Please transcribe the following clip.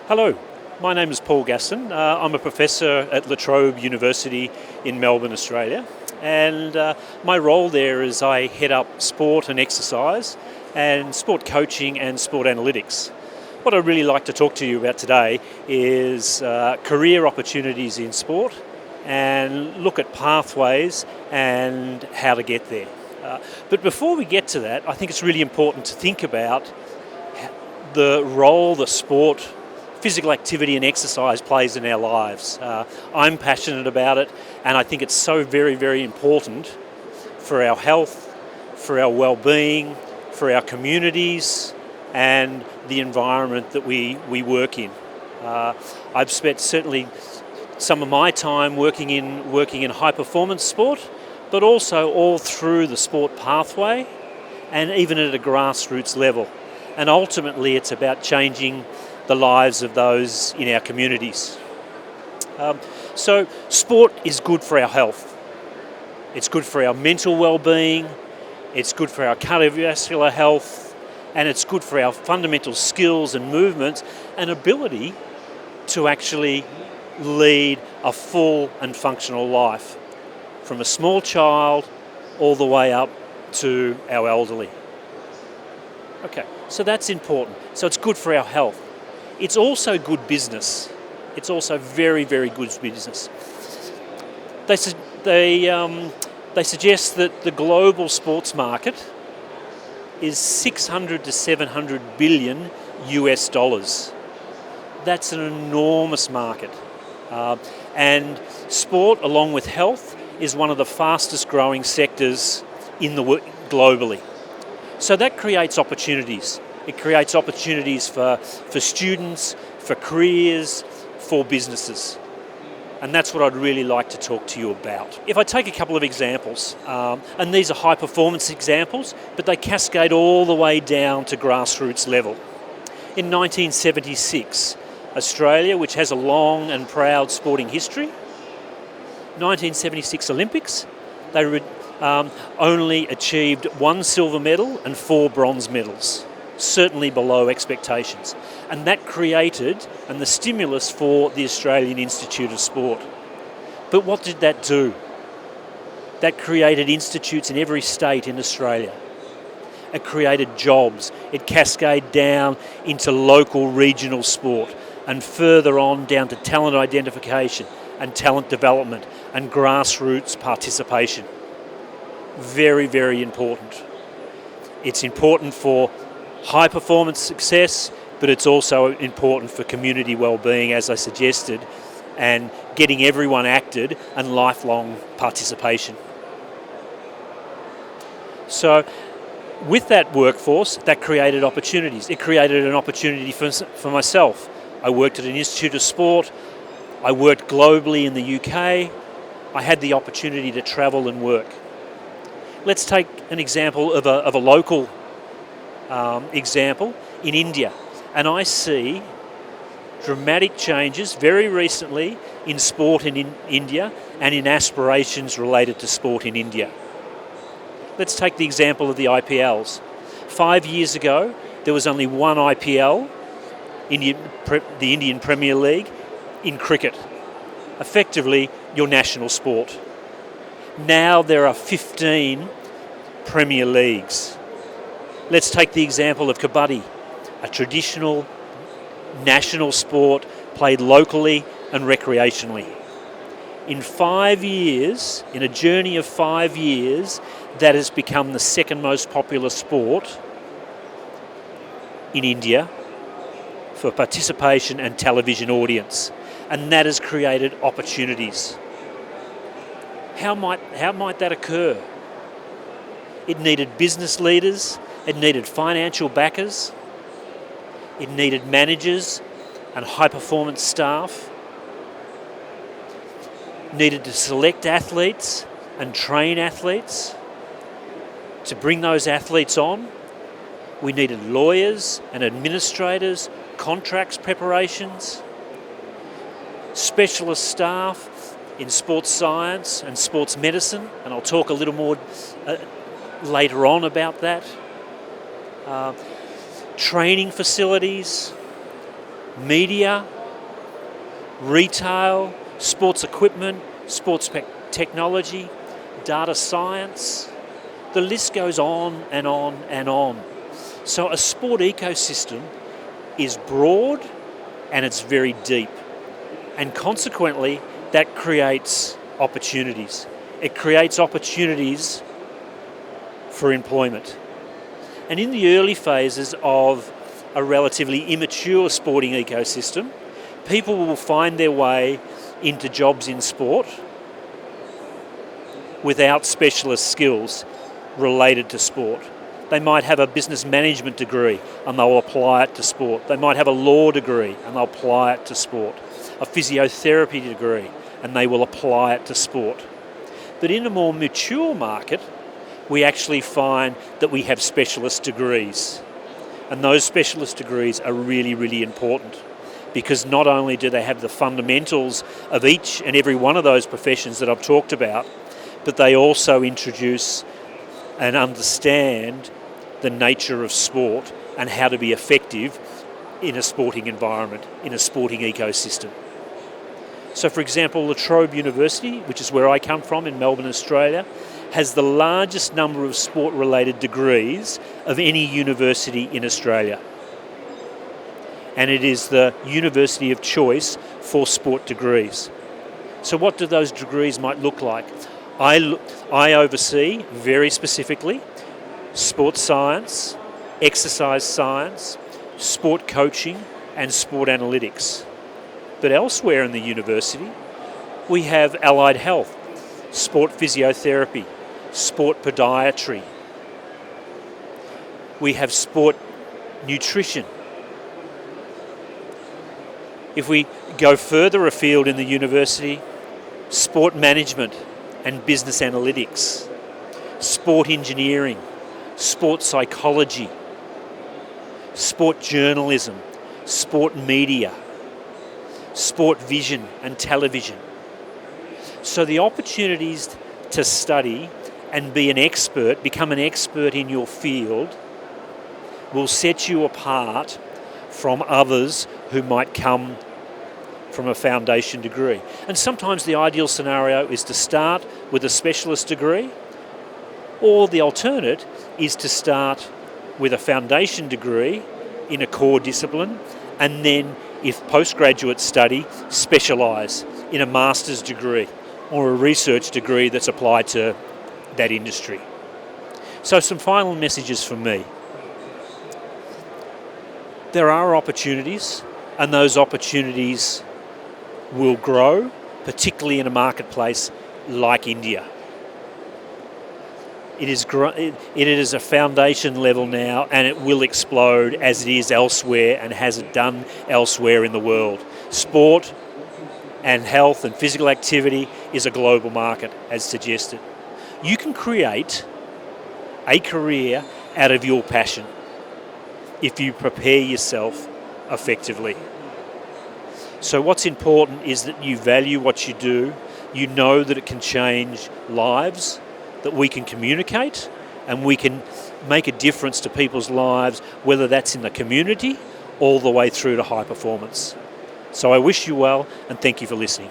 Hello, my name is Paul Gastin. I'm a professor at Trobe University in Melbourne, Australia, and my role there is I head up sport and exercise and sport coaching and sport analytics. What I'd really like to talk to you about today is career opportunities in sport and look at pathways and how to get there. But before we get to that, I think it's really important to think about the role the sport, physical activity and exercise plays in our lives. I'm passionate about it, and I think it's so very, very important for our health, for our well-being, for our communities and the environment that we work in. I've spent certainly some of my time working in high-performance sport, but also all through the sport pathway and even at a grassroots level. And ultimately it's about changing the lives of those in our communities. So sport is good for our health. It's good for our mental well-being, it's good for our cardiovascular health, and it's good for our fundamental skills and movements and ability to actually lead a full and functional life, from a small child all the way up to our elderly. Okay, so that's important. So it's good for our health. It's also good business. It's also very, very good business. They suggest that the global sports market is 600 to 700 billion US dollars. That's an enormous market. And sport, along with health, is one of the fastest growing sectors globally. So that creates opportunities. It creates opportunities for students, for careers, for businesses. And that's what I'd really like to talk to you about. If I take a couple of examples, and these are high performance examples, but they cascade all the way down to grassroots level. In 1976, Australia, which has a long and proud sporting history, 1976 Olympics, they only achieved 1 silver medal and 4 bronze medals. Certainly below expectations. And that created the stimulus for the Australian Institute of Sport. But what did that do? That created institutes in every state in Australia. It created jobs. It cascaded down into local regional sport and further on down to talent identification and talent development and grassroots participation. Very, very important. It's important for high performance success, but it's also important for community well-being, as I suggested, and getting everyone active and lifelong participation. So with that workforce, that created opportunities. It created an opportunity for myself. I worked at an Institute of Sport. I worked globally in the UK. I had the opportunity to travel and work. Let's take an example of a local example in India, and I see dramatic changes very recently in sport in India and in aspirations related to sport in India. Let's take the example of the IPLs. 5 years ago, there was only one IPL, the Indian Premier League, in cricket, effectively your national sport. Now there are 15 Premier Leagues. Let's take the example of kabaddi, a traditional national sport played locally and recreationally. In 5 years, in a journey of 5 years, that has become the second most popular sport in India for participation and television audience. And that has created opportunities. How might that occur? It needed business leaders, it needed financial backers, it needed managers and high-performance staff, needed to select athletes and train athletes. To bring those athletes on, we needed lawyers and administrators, contracts preparations, specialist staff in sports science and sports medicine, and I'll talk a little more later on about that. Training facilities, media, retail, sports equipment, sports technology, data science. The list goes on and on and on. So a sport ecosystem is broad and it's very deep. And consequently, that creates opportunities. It creates opportunities for employment. And in the early phases of a relatively immature sporting ecosystem, people will find their way into jobs in sport without specialist skills related to sport. They might have a business management degree and they'll apply it to sport. They might have a law degree and they'll apply it to sport. A physiotherapy degree and they will apply it to sport. But in a more mature market, we actually find that we have specialist degrees. And those specialist degrees are really, really important, because not only do they have the fundamentals of each and every one of those professions that I've talked about, but they also introduce and understand the nature of sport and how to be effective in a sporting environment, in a sporting ecosystem. So for example, Trobe University, which is where I come from in Melbourne, Australia, has the largest number of sport-related degrees of any university in Australia. And it is the university of choice for sport degrees. So what do those degrees might look like? I oversee, very specifically, sports science, exercise science, sport coaching, and sport analytics. But elsewhere in the university, we have allied health, sport physiotherapy, sport podiatry. We have sport nutrition. If we go further afield in the university, sport management and business analytics, sport engineering, sport psychology, sport journalism, sport media, sport vision and television. So the opportunities to study and be an expert, become an expert in your field, will set you apart from others who might come from a foundation degree. And sometimes the ideal scenario is to start with a specialist degree, or the alternate is to start with a foundation degree in a core discipline, and then, if postgraduate study, specialise in a master's degree or a research degree that's applied to that industry. So some final messages from me. There are opportunities, and those opportunities will grow, particularly in a marketplace like India. It is a foundation level now, and it will explode as it is elsewhere and has it done elsewhere in the world. Sport and health and physical activity is a global market, as suggested. You can create a career out of your passion if you prepare yourself effectively. So what's important is that you value what you do, you know that it can change lives, that we can communicate and we can make a difference to people's lives, whether that's in the community all the way through to high performance. So I wish you well and thank you for listening.